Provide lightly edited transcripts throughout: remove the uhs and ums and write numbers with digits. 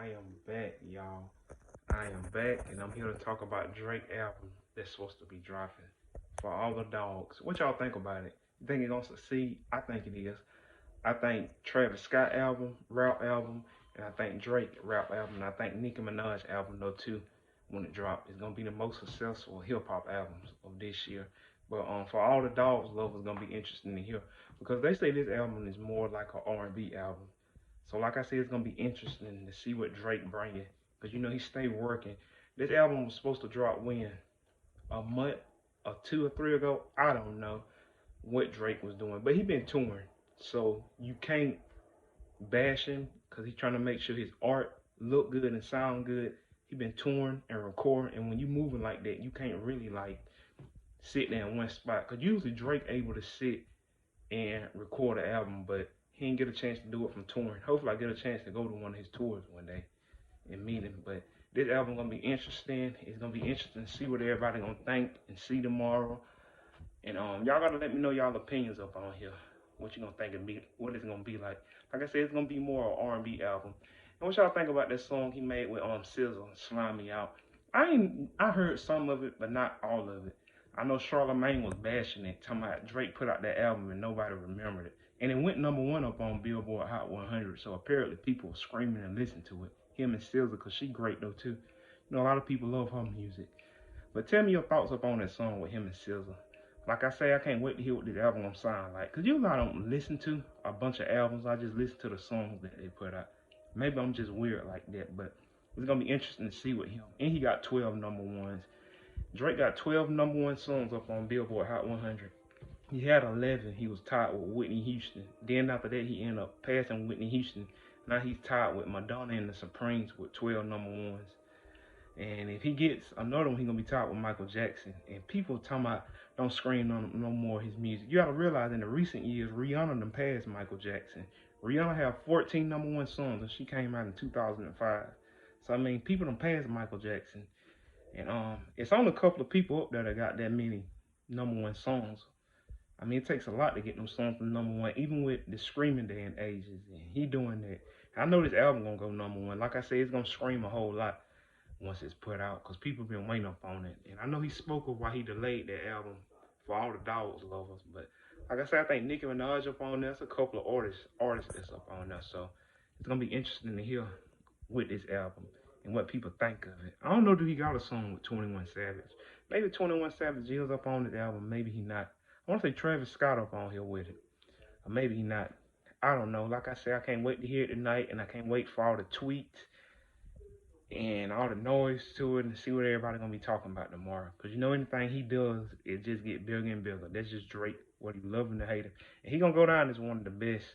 I am back, y'all. I am back, and I'm here to talk about Drake album that's supposed to be dropping for all the dogs. What y'all think about it? You think it's gonna succeed? I think it is. I think Travis Scott album, rap album, and I think Drake rap album, and I think Nicki Minaj album though too, when it drops, it's gonna be the most successful hip hop albums of this year. But for all the dogs lovers, it's gonna be interesting to hear because they say this album is more like an R&B album. So like I said, it's gonna be interesting to see what Drake bringing, cause he stay working. This album was supposed to drop when a month or two or three ago. I don't know what Drake was doing, but he been touring, so you can't bash him because he's trying to make sure his art look good and sound good. He been touring and recording, and when you moving like that, you can't really like sit there in one spot. Cause usually Drake able to sit and record an album, but he didn't get a chance to do it from touring. Hopefully, I get a chance to go to one of his tours one day and meet him. But this album gonna be interesting. It's gonna be interesting to see what everybody gonna think and see tomorrow. And y'all gotta let me know y'all opinions up on here. What you gonna think of me? What it's gonna be like? Like I said, it's gonna be more an R&B album. And what y'all think about that song he made with SZA, "Slime Me Out"? I heard some of it, but not all of it. I know Charlamagne was bashing it, talking about Drake put out that album and nobody remembered it. And it went number one up on Billboard Hot 100. So apparently people were screaming and listening to it. Him and SZA, because she great though too. A lot of people love her music. But tell me your thoughts up on that song with him and SZA. Like I say, I can't wait to hear what this album gonna sound like. Cause I don't listen to a bunch of albums. I just listen to the songs that they put out. Maybe I'm just weird like that, but it's gonna be interesting to see with him. And he got 12 number ones. Drake got 12 number one songs up on Billboard Hot 100. He had 11. He was tied with Whitney Houston. Then after that, he ended up passing Whitney Houston. Now he's tied with Madonna and the Supremes with 12 number ones. And if he gets another one, he's gonna be tied with Michael Jackson. And people talking about don't scream no more his music. You gotta realize in the recent years, Rihanna done passed Michael Jackson. Rihanna had 14 number one songs and she came out in 2005. So I mean, people done passed Michael Jackson. And it's only a couple of people up there that got that many number one songs. I mean, it takes a lot to get them songs from number one, even with the screaming day and ages. And he doing that. I know this album gonna go number one. Like I said, it's gonna scream a whole lot once it's put out, because people been waiting up on it. And I know he spoke of why he delayed that album for all the dogs lovers. But like I said, I think Nicki Minaj up on there. There's a couple of artists that's up on there. So it's gonna be interesting to hear with this album and what people think of it. I don't know, do he got a song with 21 Savage? Maybe 21 Savage is up on this album, maybe he not. I want to say Travis Scott up on here with it. Or maybe he not. I don't know. Like I said, I can't wait to hear it tonight, and I can't wait for all the tweets and all the noise to it and see what everybody gonna be talking about tomorrow. Cause anything he does, it just get bigger and bigger. That's just Drake, whether you love him or hate him. And he gonna go down as one of the best,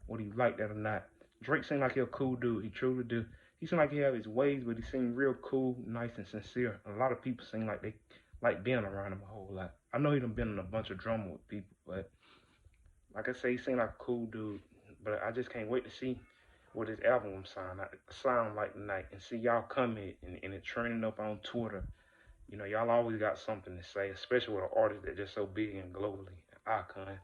whether you like that or not. Drake seems like he a cool dude. He truly do. He seems like he have his ways, but he seems real cool, nice, and sincere. A lot of people seem like they like being around him a whole lot. I know he done been in a bunch of drama with people, but like I say, he seems like a cool dude. But I just can't wait to see what his album sound like tonight and see y'all comment and it trending up on Twitter. Y'all always got something to say, especially with an artist that's just so big and globally an icon.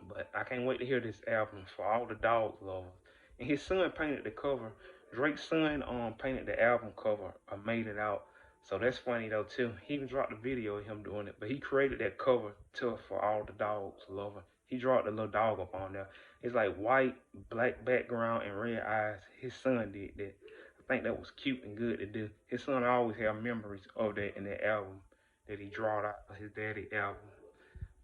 But I can't wait to hear this album for all the dog lovers. And his son painted the cover. Drake's son painted the album cover or made it out. So that's funny though too. He even dropped a video of him doing it, but he created that cover too for all the dogs lover. He dropped a little dog up on there. It's like white, black background and red eyes. His son did that. I think that was cute and good to do. His son always have memories of that in that album that he drawed out of his daddy album.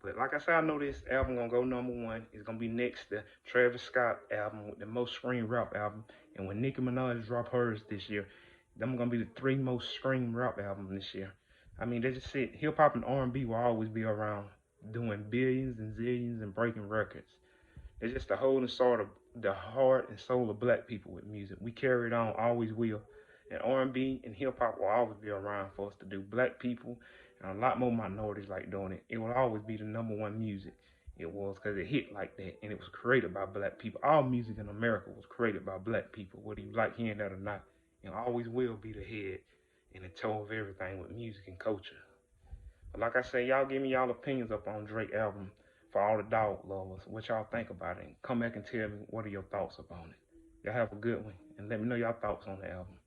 But like I said, I know this album gonna go number one. It's gonna be next to Travis Scott album with the most streamed rap album. And when Nicki Minaj drop hers this year, them gonna be the three most streamed rap albums this year. I mean, they just said hip hop and R&B will always be around, doing billions and zillions and breaking records. It's just the whole and soul of the heart and soul of black people with music. We carry it on, always will. And R&B and hip hop will always be around for us to do. Black people and a lot more minorities like doing it. It will always be the number one music. It was because it hit like that, and it was created by black people. All music in America was created by black people, whether you like hearing that or not. And always will be the head and the toe of everything with music and culture. But like I say, y'all give me y'all opinions up on Drake album for all the dog lovers. What y'all think about it? And come back and tell me what are your thoughts about it. Y'all have a good one. and let me know your thoughts on the album.